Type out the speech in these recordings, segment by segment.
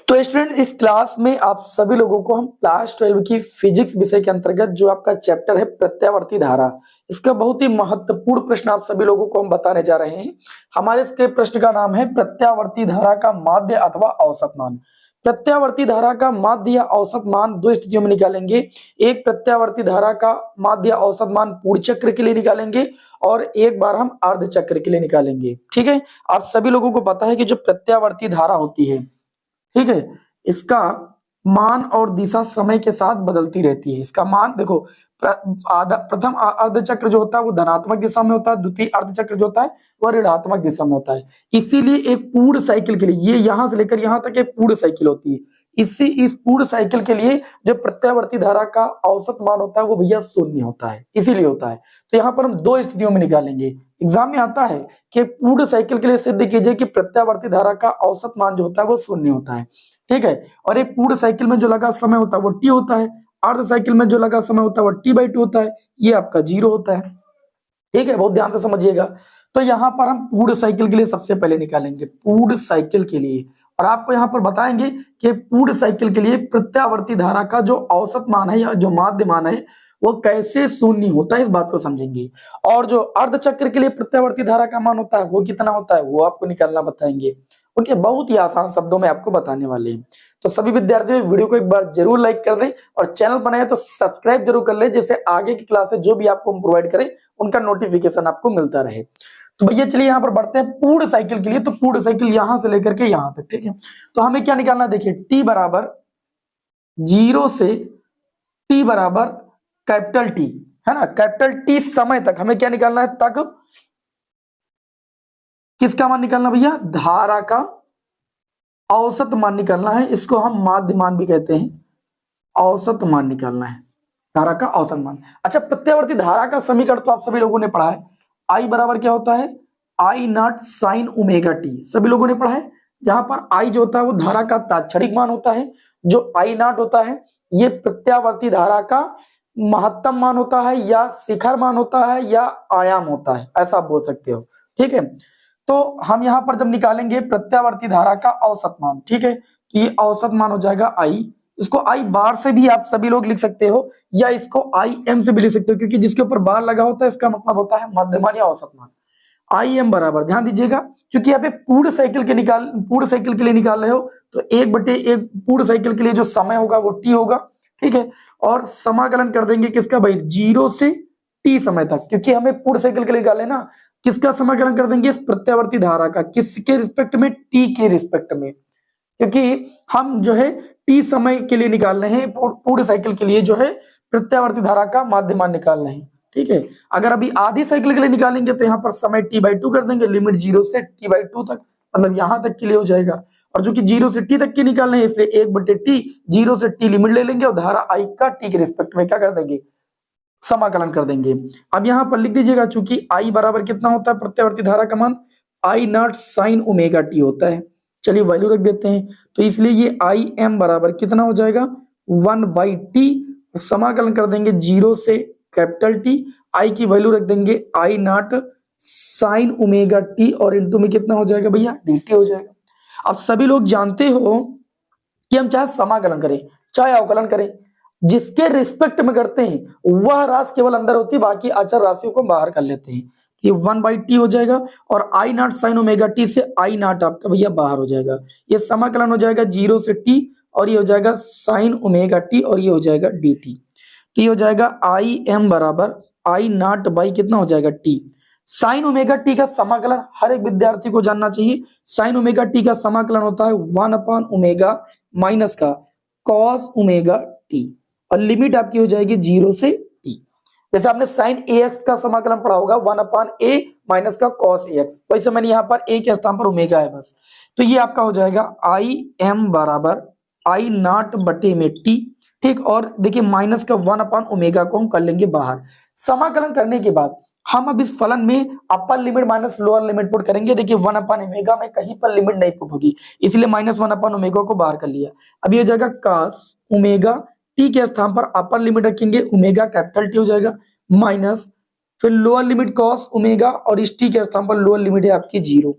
तो स्टूडेंट इस क्लास में आप सभी लोगों को हम क्लास 12 की फिजिक्स विषय के अंतर्गत जो आपका चैप्टर है प्रत्यावर्ती धारा, इसका बहुत ही महत्वपूर्ण प्रश्न आप सभी लोगों को हम बताने जा रहे हैं। हमारे इसके प्रश्न का नाम है प्रत्यावर्ती धारा का माध्य अथवा औसत मान। प्रत्यावर्ती धारा का माध्य या औसत मान दो स्थितियों में निकालेंगे। एक प्रत्यावर्ती धारा का माध्य या औसत मान पूर्ण चक्र के लिए निकालेंगे और एक बार हम अर्ध चक्र के लिए निकालेंगे। ठीक है, आप सभी लोगों को पता है कि जो प्रत्यावर्ती धारा होती है, ठीक है, इसका मान और दिशा समय के साथ बदलती रहती है। इसका मान देखो, प्रथम अर्धचक्र जो होता है वो धनात्मक दिशा में होता है, द्वितीय अर्धचक्र जो होता है वह ऋणात्मक दिशा में होता है। इसीलिए एक पूर्ण साइकिल के लिए, ये यहां से लेकर यहां तक एक पूर्ण साइकिल होती है। इस पूर्ण साइकिल के लिए जो प्रत्यावर्ती धारा का औसत मान होता है वो भैया शून्य होता है, इसीलिए होता है। तो यहाँ पर हम दो स्थितियों में निकालेंगे। एग्जाम में आता है कि पूर्ण साइकिल के लिए सिद्ध कीजिए कि प्रत्यावर्ती धारा का औसत मान जो होता है वो शून्य होता है। ठीक है, और एक पूर्ण साइकिल में जो लगा समय होता है वो टी होता है, अर्ध साइकिल में जो लगा समय होता है वो टी/2 होता है, ये आपका 0 होता है। ठीक है, बहुत ध्यान से समझिएगा। तो यहाँ पर हम पूर्ण साइकिल के लिए सबसे पहले निकालेंगे, पूर्ण साइकिल के लिए, और आपको यहाँ पर बताएंगे कि पूर्ण साइकिल के लिए प्रत्यावर्ती धारा का जो औसत मान है या जो माध्य मान है वो कैसे शून्य होता है, इस बात को समझेंगे। और जो अर्धचक्र के लिए प्रत्यावर्ती धारा का मान होता है वो कितना होता है वो आपको निकालना बताएंगे। उनके बहुत ही आसान शब्दों में आपको बताने वाले हैं। तो सभी विद्यार्थियों वीडियो को एक बार जरूर लाइक कर दें और चैनल बनाए तो सब्सक्राइब जरूर कर ले, जिससे आगे की क्लासेस जो भी आपको हम प्रोवाइड करें उनका नोटिफिकेशन आपको मिलता रहे। तो भैया चलिए यहाँ पर बढ़ते हैं पूर्ण साइकिल के लिए। तो पूर्ण साइकिल यहां से लेकर के यहां तक, ठीक है, तो हमें क्या निकालना है, देखिए टी बराबर 0 से टी बराबर कैपिटल टी, है ना, कैपिटल टी समय तक हमें क्या निकालना है, तक किसका मान निकालना भैया, धारा का औसत मान निकालना है। इसको हम माध्य मान भी कहते हैं, औसत मान निकालना है, धारा का औसत मान। अच्छा, प्रत्यावर्ती धारा का समीकरण तो आप सभी लोगों ने पढ़ा है, आई बराबर क्या होता है, आई नॉट साइन ओमेगा टी, सभी लोगों ने पढ़ा है। जहां पर आई जो होता है वो धारा का तात्क्षणिक मान होता है, जो आई नॉट होता है ये प्रत्यावर्ती धारा का महत्तम मान होता है या शिखर मान होता है या आयाम होता है, ऐसा आप बोल सकते हो। ठीक है, तो हम यहां पर जब निकालेंगे प्रत्यावर्ती धारा का औसत मान, ठीक है, तो ये औसत मान हो जाएगा आई। इसको आई बार से भी आप सभी लोग लिख सकते हो या इसको आई एम से भी लिख सकते हो, क्योंकि जिसके ऊपर बार लगा होता है इसका मतलब होता है मध्यमान या औसत मान। आई एम बराबर, ध्यान दीजिएगा, क्योंकि यहाँ पे पूर्ण साइकिल के लिए निकाल रहे हो तो 1/1 पूर्ण साइकिल के लिए जो समय होगा वो टी होगा। ठीक है, और समाकलन कर देंगे किसका भाई, 0 से टी समय तक, क्योंकि हमें पूर्ण साइकिल के लिए निकाले ना, किसका समाकलन कर देंगे, इस प्रत्यावर्ती धारा का, किसके रिस्पेक्ट में, टी के रिस्पेक्ट में, क्योंकि हम जो है टी समय के लिए निकाल रहे हैं, पूर्ण साइकिल के लिए जो है प्रत्यावर्ती धारा का माध्य मान निकाल रहे हैं। ठीक है, अगर अभी आधी साइकिल के लिए निकालेंगे तो यहाँ पर समय टी/2 कर देंगे, लिमिट 0 से टी/2 तक, मतलब यहां तक के लिए हो जाएगा। और जो कि 0 से टी तक के निकालने हैं इसलिए 1/t, 0 से टी लिमिट ले लेंगे और धारा आई का टी के रिस्पेक्ट में क्या कर देंगे, समाकलन कर देंगे। अब यहां पर लिख दीजिएगा, चूंकि आई बराबर कितना होता है प्रत्यावर्ती धारा का मान, आई नॉट साइन ओमेगा टी होता है। चलिए वैल्यू रख देते हैं, तो इसलिए ये आई एम बराबर कितना हो जाएगा, 1/t, समाकलन कर देंगे 0 से कैपिटल टी, आई की वैल्यू रख देंगे आई नॉट साइन ओमेगा टी और इनटू में कितना हो जाएगा भैया, dt हो जाएगा। अब सभी लोग जानते हो कि हम चाहे समाकलन करें चाहे अवकलन करें, जिसके रिस्पेक्ट में करते हैं वह राशि केवल अंदर होती है, बाकी अचर राशियों को बाहर कर लेते हैं। ये 1/t हो जाएगा और आई नॉट साइन ओमेगा टी से आई नॉट आपका भैया बाहर हो जाएगा। ये समाकलन हो जाएगा 0 से t और ये हो जाएगा साइन ओमेगा टी और ये हो जाएगा dt। तो ये हो जाएगा आई एम बराबर आई नॉट बाई कितना हो जाएगा, टी। साइन ओमेगा टी का समाकलन हर एक विद्यार्थी को जानना चाहिए। साइन ओमेगा टी का समाकलन होता है 1/ओमेगा माइनस का कॉस ओमेगा टी, और लिमिट आपकी हो जाएगी 0 से टी। जैसे आपने साइन ए एक्स का समाकलन पढ़ा होगा 1/a माइनस का कॉस ए एक्स, वैसे मैंने यहाँ पर ए के स्थान पर ओमेगा है बस। तो ये आपका हो जाएगा आई एम बराबर आई नॉट बटे में टी। ठीक, और देखिए माइनस का 1/ओमेगा को हम कर लेंगे बाहर। समाकलन करने के बाद हम अब इस फलन में upper limit minus lower limit put करेंगे। देखिए 1/ओमेगा में कहीं पर लिमिट नहीं पुट होगी, इसलिए माइनस 1/ओमेगा को बाहर कर लिया। अब ये हो जाएगा cos ओमेगा, टी के स्थान पर अपर लिमिट रखेंगे ओमेगा कैपिटल टी हो जाएगा, माइनस फिर लोअर लिमिट cos ओमेगा और इस टी के स्थान पर लोअर लिमिट है आपकी 0।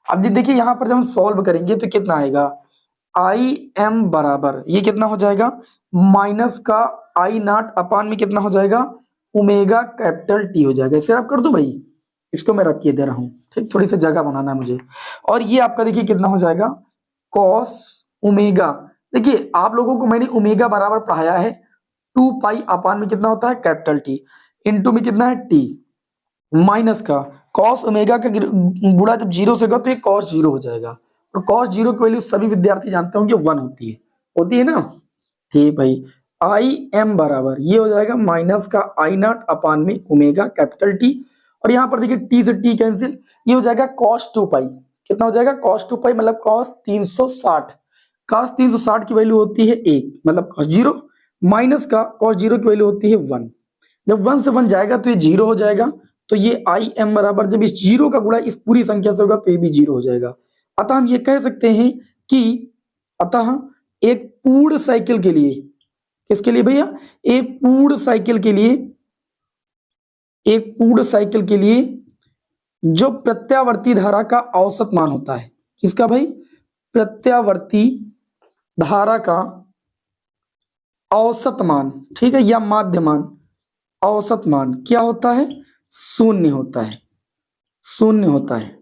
अब जी देखिए यहाँ पर जब हम सॉल्व करेंगे तो कितना आएगा, आई एम बराबर ये कितना हो जाएगा, माइनस का आई नॉट अपान में कितना हो जाएगा, ओमेगा कैपिटल टी हो जाएगा। इसे आप कर दो भाई, इसको मैं रख के दे रहा हूं, ठीक, थोड़ी सी जगह बनाना है मुझे। और ये आपका देखिए कितना हो जाएगा, कॉस ओमेगा। देखिए आप लोगों को मैंने ओमेगा बराबर पढ़ाया है 2 पाई अपान में कितना होता है, कैपिटल टी, इनटू में कितना है टी, माइनस का कॉस ओमेगा का गुणा जब जीरो से होगा तो ये कॉस जीरो हो जाएगा। और कॉस जीरो की वैल्यू सभी विद्यार्थी जानते होंगे 1 होती है ना। ठीक भाई, आई एम बराबर ये हो जाएगा माइनस का आई नॉट अपान में ओमेगा कैपिटल टी, और यहाँ पर देखिए टी से टी कैंसिल, ये हो जाएगा कॉस 2 पाई। कितना हो जाएगा, कॉस 2 पाई मतलब कॉस 360। कॉस 360 की वैल्यू होती है 1 मतलब कॉस जीरो, माइनस का कॉस जीरो की वैल्यू होती है 1। जब 1 से 1 जाएगा तो ये जीरो हो जाएगा। तो ये आई एम बराबर जब इस जीरो का गुणा इस पूरी संख्या से होगा तो ये भी जीरो हो जाएगा। अतः हम ये कह सकते हैं कि अतः एक पूर्ण साइकिल के लिए, किसके लिए भैया, एक पूर्ण साइकिल के लिए, एक पूर्ण साइकिल के लिए जो प्रत्यावर्ती धारा का औसत मान होता है, किसका भाई, प्रत्यावर्ती धारा का औसत मान, ठीक है, या माध्य मान, औसत मान क्या होता है, शून्य होता है, शून्य होता है।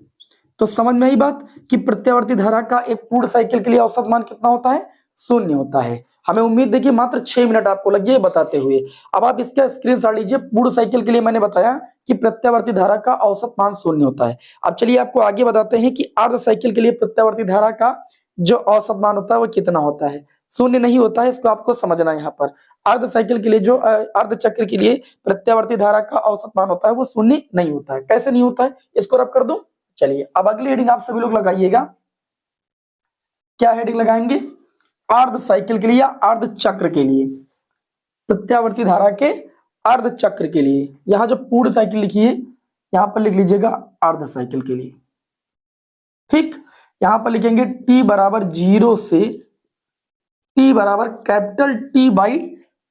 तो समझ में आई बात कि प्रत्यावर्ती धारा का एक पूर्ण साइकिल के लिए औसत मान कितना होता है, शून्य होता है। हमें उम्मीद देखिए मात्र 6 मिनट आपको लगे बताते हुए। अब आप इसका स्क्रीनशॉट लीजिए। पूर्ण साइकिल के लिए मैंने बताया कि प्रत्यावर्ती धारा का औसत मान शून्य होता है। अब चलिए आपको आगे बताते हैं कि अर्ध साइकिल के लिए प्रत्यावर्ती धारा का जो औसत मान होता है वो कितना होता है। शून्य नहीं होता है, इसको आपको समझना है। यहाँ पर अर्ध साइकिल के लिए जो अर्ध चक्र के लिए प्रत्यावर्ती धारा का औसत मान होता है वो शून्य नहीं होता है। कैसे नहीं होता है, इसको रब कर दो। चलिए अब अगली हेडिंग आप सभी लोग लगाइएगा। क्या हेडिंग लगाएंगे, अर्ध साइकिल के लिए या अर्ध चक्र के लिए, प्रत्यावर्ती धारा के अर्ध चक्र के लिए। यहां जो पूर्ण साइकिल लिखी है यहां पर लिख लीजिएगा अर्ध साइकिल के लिए। ठीक, यहां पर लिखेंगे t बराबर 0 से t बराबर कैपिटल T बाई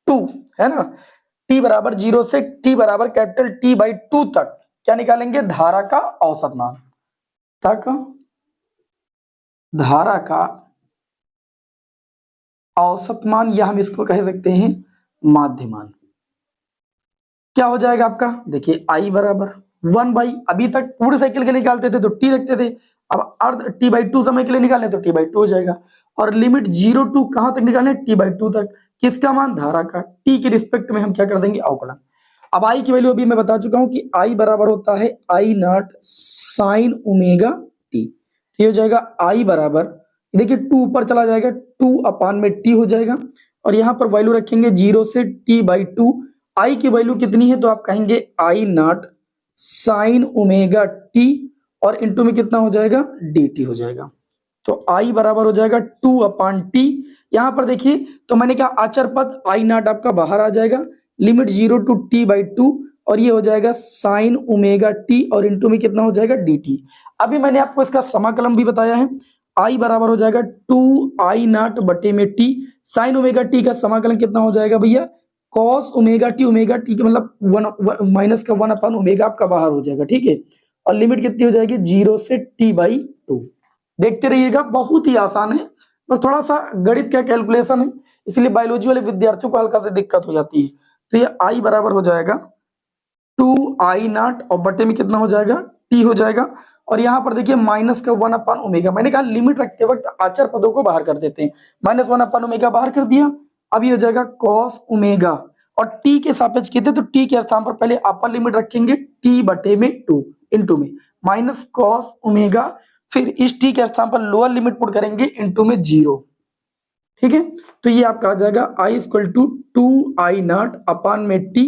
2, है ना। t बराबर 0 से t बराबर कैपिटल T बाई 2 तक क्या निकालेंगे, धारा का औसत मान, तक धारा का औसत मान, या हम इसको कह सकते हैं माध्य मान। क्या हो जाएगा आपका, देखिए आई बराबर 1 बाई, अभी तक पूरे साइकिल के लिए निकालते थे तो टी रखते थे, अब अर्ध टी बाई 2 समय के लिए निकालने तो टी बाई 2 हो जाएगा। और लिमिट 0 टू कहां तक निकालने, टी बाई 2 तक। किसका मान, धारा का। टी के रिस्पेक्ट में हम क्या कर देंगे, अवकलन। अब आई की वैल्यू अभी मैं बता चुका हूं कि आई बराबर होता है आई नॉट साइन ओमेगा टी। ये हो जाएगा आई बराबर, देखिए 2 ऊपर चला जाएगा, 2 अपान में टी हो जाएगा। और यहाँ पर वैल्यू रखेंगे 0 से टी बाई 2। आई की वैल्यू कितनी है तो आप कहेंगे आई नॉट साइन ओमेगा टी, और इंटू में कितना हो जाएगा, डी टी हो जाएगा। तो आई बराबर हो जाएगा 2 अपान टी। यहाँ पर देखिए तो मैंने कहा अचर पद आई नॉट आपका बाहर आ जाएगा, लिमिट 0 टू टी बाई 2, और ये हो जाएगा साइन ओमेगा टी, और इंटू में कितना हो जाएगा, डी टी। अभी मैंने आपको इसका समाकलन भी बताया है। आई बराबर हो जाएगा 2 आई नॉट बटे में टी, साइन ओमेगा टी का समाकलन कितना हो जाएगा भैया, कॉस ओमेगा टी का मतलब 1 माइनस का 1 अपन ओमेगा आपका बाहर हो जाएगा, ठीक है। और लिमिट कितनी हो जाएगी, 0 से टी बाई 2। देखते रहिएगा, बहुत ही आसान है, बस थोड़ा सा गणित का कैलकुलेशन है, इसलिए बायोलॉजी वाले विद्यार्थियों को हल्का से दिक्कत हो जाती है। तो ये आई बराबर हो जाएगा 2 आई नॉट, और बटे में कितना हो जाएगा, टी हो जाएगा। और यहाँ पर देखिए माइनस का 1 अपान ओमेगा, मैंने कहा लिमिट रखते वक्त आचर पदों को बाहर कर देते हैं, माइनस 1 अपान ओमेगा बाहर कर दिया। अब ये हो जाएगा कॉस ओमेगा, और टी के सापेक्ष कितने, तो टी के स्थान पर पहले अपर लिमिट रखेंगे टी बटे में 2 इंटू में माइनस कॉस ओमेगा, फिर इस टी के स्थान पर लोअर लिमिट पुट करेंगे इंटू में 0, ठीक है। तो ये आपका आ जाएगा I equal to 2 I not अपान में टी।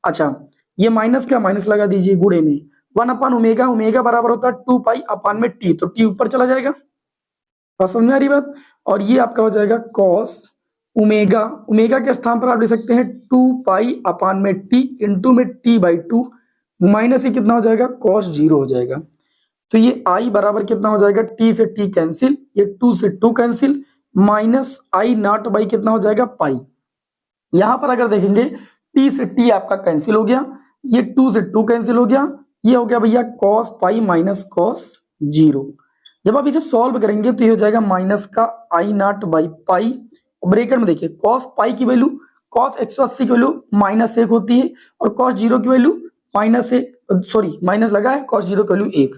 अच्छा, ये माइनस का माइनस लगा दीजिए, गुणे में 1 अपान ओमेगा, ओमेगा बराबर होता है 2 पाई अपान में टी, तो टी ऊपर चला जाएगा, बस समझ में आ रही बात। और ये आपका हो जाएगा कॉस ओमेगा, ओमेगा के स्थान पर आप लिख सकते हैं 2 पाई अपान में टी इंटू में टी बाई 2, माइनस ही कितना हो जाएगा, कॉस 0 हो जाएगा। तो ये आई बराबर कितना हो जाएगा, टी से टी कैंसिल, ये 2 से 2 cancel, minus I not by कितना हो जाएगा, पाई। यहां पर अगर देखेंगे टी से टी आपका कैंसिल हो गया, ये 2 से 2 कैंसिल हो गया, ये हो गया भैया कॉस पाई माइनस कॉस 0। जब आप इसे सॉल्व करेंगे तो ये हो जाएगा माइनस का आई नॉट बाई पाई, ब्रेकेट में देखिए कॉस पाई की वैल्यू, कॉस 180 की वैल्यू -1 होती है और कॉस 0 की वैल्यू -1, सॉरी माइनस लगा है, कॉस 0 की वैल्यू 1,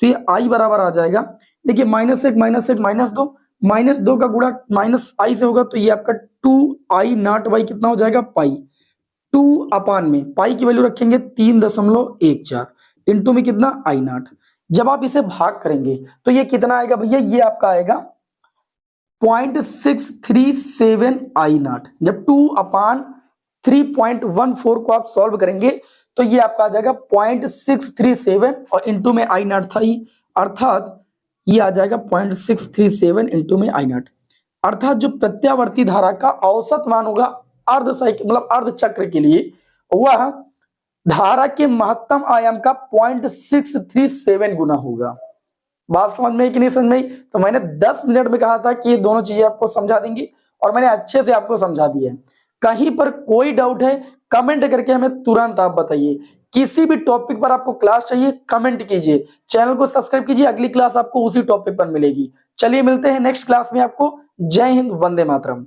तो ये आई बराबर आ जाएगा। देखिए -1 -1 -2 का गुणा माइनस आई से होगा तो ये आपका 2 आई नॉट बाई कितना हो जाएगा पाई, 2 अपान में पाई की वैल्यू रखेंगे 3.14 इंटू में कितना आई नॉट। जब आप इसे भाग करेंगे तो ये कितना आएगा भैया, ये आपका आएगा 0.637 आई नॉट। जब 2/3.14 को आप सॉल्व करेंगे तो ये आपका आ जाएगा 0.637 और इंटू में आई नॉट था ही, अर्थात ये आ जाएगा 0.637 इंटू में आई नॉट। अर्थात जो प्रत्यावर्ती धारा का औसत मान होगा अर्ध साइकिल मतलब अर्ध चक्र के लिए, वह धारा के महत्तम आयाम का 0.637 गुना होगा। बात समझ में कि नहीं समझ में? तो मैंने 10 मिनट में कहा था कि ये दोनों चीजें आपको समझा देंगी और मैंने अच्छे से आपको समझा दिया है। कहीं पर कोई डाउट है कमेंट करके हमें तुरंत आप बताइए। किसी भी टॉपिक पर आपको क्लास चाहिए कमेंट कीजिए, चैनल को सब्सक्राइब कीजिए, अगली क्लास आपको उसी टॉपिक पर मिलेगी। चलिए मिलते हैं नेक्स्ट क्लास में आपको। जय हिंद, वंदे मातरम।